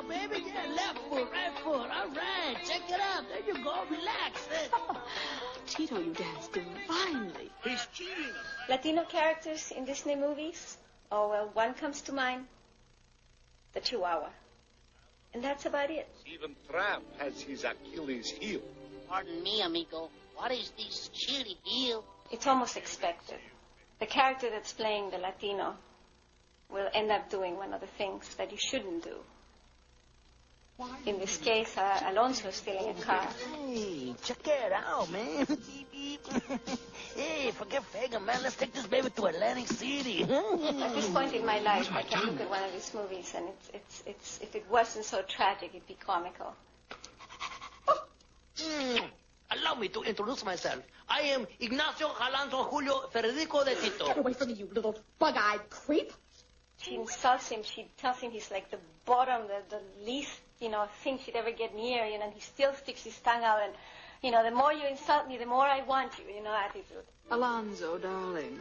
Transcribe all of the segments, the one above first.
now, baby. Yeah, left foot, right foot. All right, check it out. There you go. Relax. Tito, you danced divinely. He's cheating. Latino characters in Disney movies? Oh, well, one comes to mind. The Chihuahua. And that's about it. Even Tramp has his Achilles heel. Pardon me, amigo. What is this chili heel? It's almost expected. The character that's playing the Latino will end up doing one of the things that you shouldn't do. In this case, Alonso is stealing a car. Hey, check it out, man. Hey, forget Fagan, man. Let's take this baby to Atlantic City. At this point in my life, I can look at one of these movies, and it's if it wasn't so tragic, it'd be comical. Allow me to introduce myself. I am Ignacio Alonso Julio Federico de Tito. Get away from me, you little bug-eyed creep. She insults him. She tells him he's like the bottom, the least, thing she'd ever get near, and he still sticks his tongue out. And, the more you insult me, the more I want you, attitude. Alonzo, darling,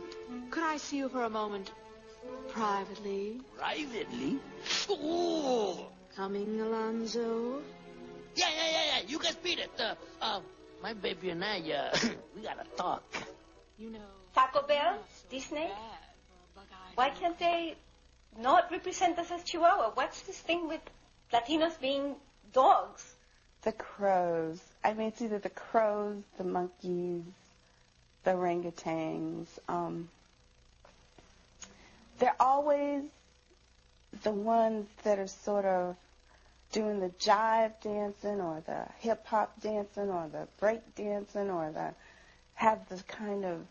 could I see you for a moment privately? Privately? Ooh. Coming, Alonzo? Yeah. You guys beat it. My baby and I, we gotta talk. Taco Bell, Disney. Why can't they not represent us as Chihuahua? What's this thing with Latinos being dogs? The crows. I mean, it's either the crows, the monkeys, the orangutans. They're always the ones that are sort of doing the jive dancing or the hip-hop dancing or the break dancing or have this kind of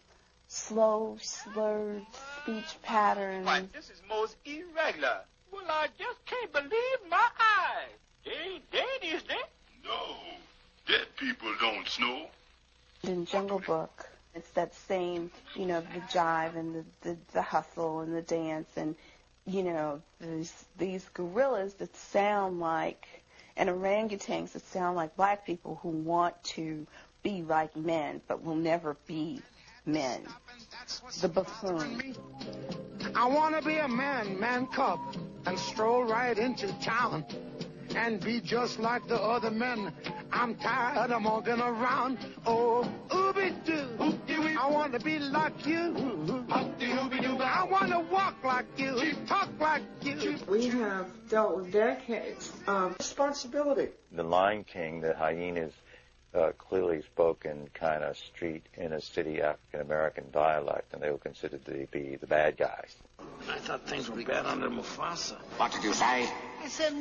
slow, slurred speech pattern. Why, this is most irregular. Well, I just can't believe my eyes. They ain't dead, is they? No, dead people don't snow. In Jungle Book, it's that same, the jive and the hustle and the dance and, these gorillas that sound like, and orangutans that sound like black people who want to be like men but will never be men. The buffoon. I want to be a man cub, and stroll right into town and be just like the other men. I'm tired of walking around. Oh, ooby-doo. I want to be like you. I want to walk like you, talk like you. We have dealt with decades of responsibility. The Lion King, the hyenas, clearly spoken kind of street, inner city African-American dialect, and they were considered to be the bad guys. I thought things were bad under Mufasa. What did you say? I said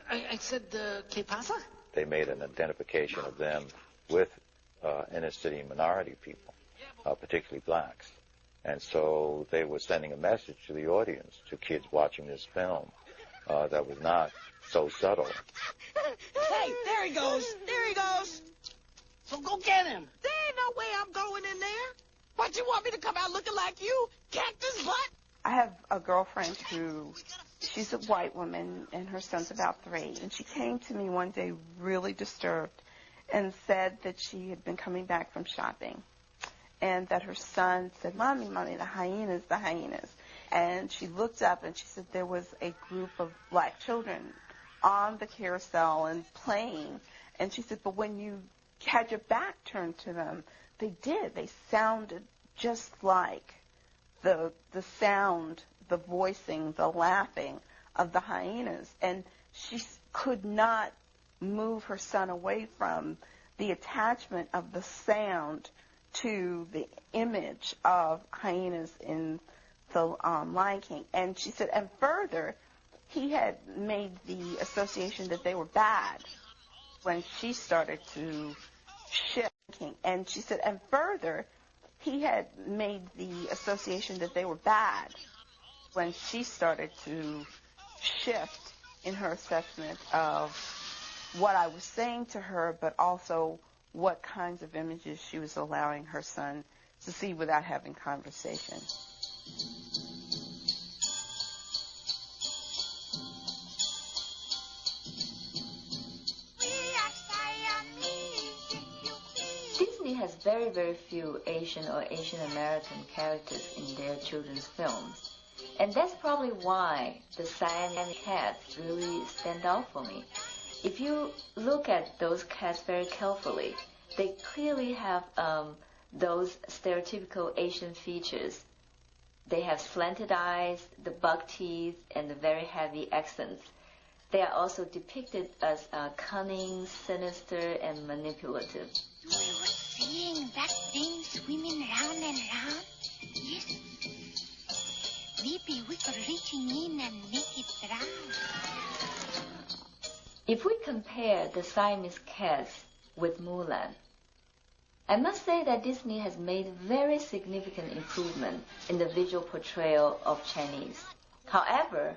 I said, ¿Qué pasa? They made an identification of them with inner city minority people, particularly blacks. And so they were sending a message to the audience, to kids watching this film, that was not so subtle. Hey, there he goes. There he goes. So go get him. There ain't no way I'm going in there. What, you want me to come out looking like you? Cactus butt? I have a girlfriend she's a white woman, and her son's about 3. And she came to me one day really disturbed and said that she had been coming back from shopping and that her son said, Mommy, the hyenas. And she looked up and she said there was a group of black children on the carousel and playing. And she said, but when you had your back turned to them, they did. They sounded just like the sound, the voicing, the laughing of the hyenas. And she could not move her son away from the attachment of the sound to the image of hyenas in the Lion King. And she said, and further, he had made the association that they were bad when she started to shift. And she said, and further, he had made the association that they were bad when she started to shift in her assessment of what I was saying to her, but also what kinds of images she was allowing her son to see without having conversation. Disney has very, very few Asian or Asian American characters in their children's films. And that's probably why the Siamese cats really stand out for me. If you look at those cats very carefully, they clearly have those stereotypical Asian features. They have slanted eyes, the buck teeth, and the very heavy accents. They are also depicted as cunning, sinister, and manipulative. You were seeing that thing swimming round and round? Yes. Maybe we could reach in and make it drown. If we compare the Siamese cats with Mulan, I must say that Disney has made very significant improvement in the visual portrayal of Chinese. However,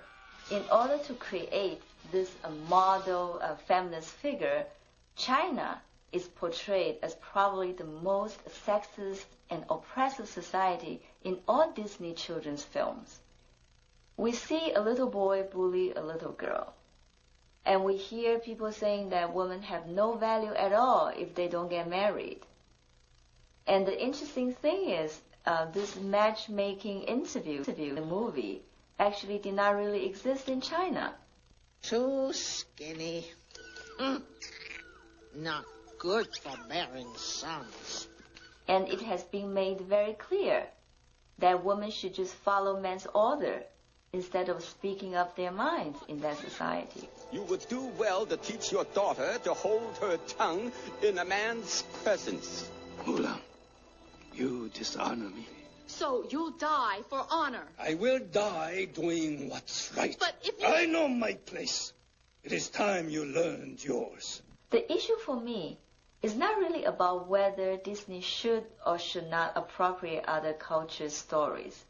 in order to create this model feminist figure, China is portrayed as probably the most sexist and oppressive society in all Disney children's films. We see a little boy bully a little girl, and we hear people saying that women have no value at all if they don't get married. And the interesting thing is, this matchmaking interview in the movie actually did not really exist in China. Too skinny. Not good for bearing sons. And it has been made very clear that women should just follow men's order instead of speaking up their minds in that society. You would do well to teach your daughter to hold her tongue in a man's presence. Mulan, you dishonor me. So you'll die for honor. I will die doing what's right. But if you... I know my place. It is time you learned yours. The issue for me is not really about whether Disney should or should not appropriate other cultures' stories,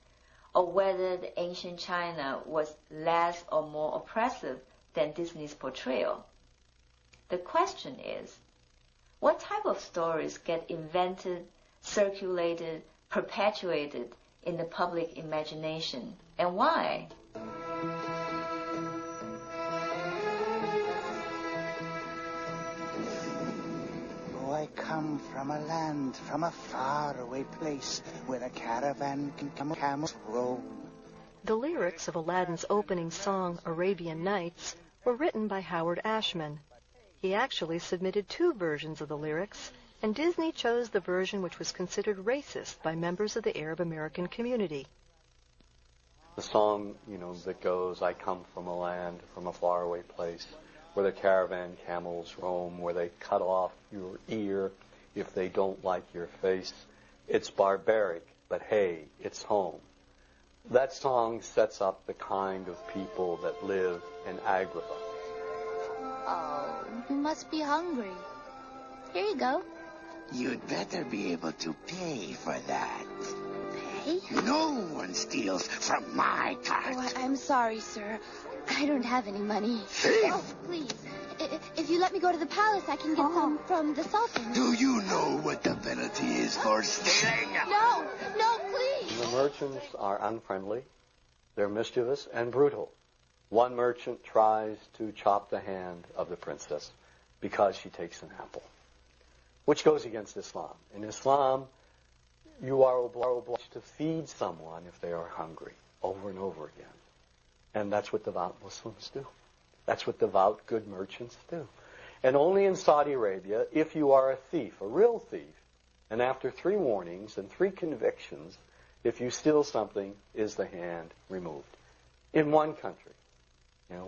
or whether the ancient China was less or more oppressive than Disney's portrayal. The question is, what type of stories get invented, circulated, perpetuated in the public imagination, and why? I come from a land, from a faraway place, where a caravan can come, camels roam. The lyrics of Aladdin's opening song, Arabian Nights, were written by Howard Ashman. He actually submitted 2 versions of the lyrics, and Disney chose the version which was considered racist by members of the Arab American community. The song, that goes, I come from a land, from a faraway place, where the caravan camels roam, where they cut off your ear if they don't like your face. It's barbaric, but hey, it's home. That song sets up the kind of people that live in Agrabah. Oh, you must be hungry. Here you go. You'd better be able to pay for that. Pay? No one steals from my cart. Oh, I'm sorry, sir. I don't have any money. Thief! Oh, please. If you let me go to the palace, I can get some from the Sultan. Do you know what the penalty is for stealing? No, please. The merchants are unfriendly, they're mischievous and brutal. One merchant tries to chop the hand of the princess because she takes an apple, which goes against Islam. In Islam, you are obliged to feed someone if they are hungry, over and over again. And that's what devout Muslims do. That's what devout good merchants do. And only in Saudi Arabia, if you are a thief, a real thief, and after 3 warnings and 3 convictions, if you steal something, is the hand removed. In one country,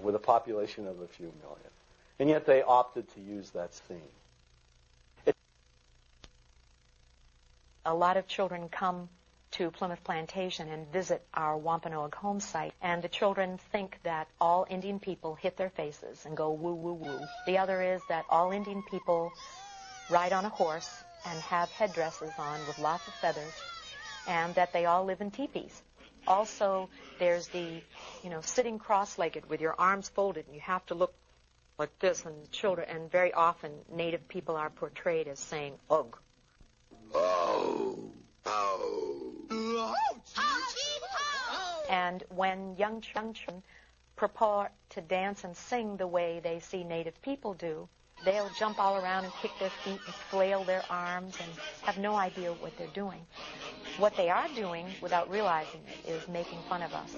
with a population of a few million. And yet they opted to use that scene. A lot of children come to Plymouth Plantation and visit our Wampanoag home site, and the children think that all Indian people hit their faces and go woo, woo, woo. The other is that all Indian people ride on a horse and have headdresses on with lots of feathers, and that they all live in teepees. Also, there's the, sitting cross-legged with your arms folded, and you have to look like this, and children, and very often Native people are portrayed as saying, ugh. Oh. And when young children purport to dance and sing the way they see Native people do, They'll jump all around and kick their feet and flail their arms and have no idea what they're doing. What they are doing, without realizing it, is making fun of us.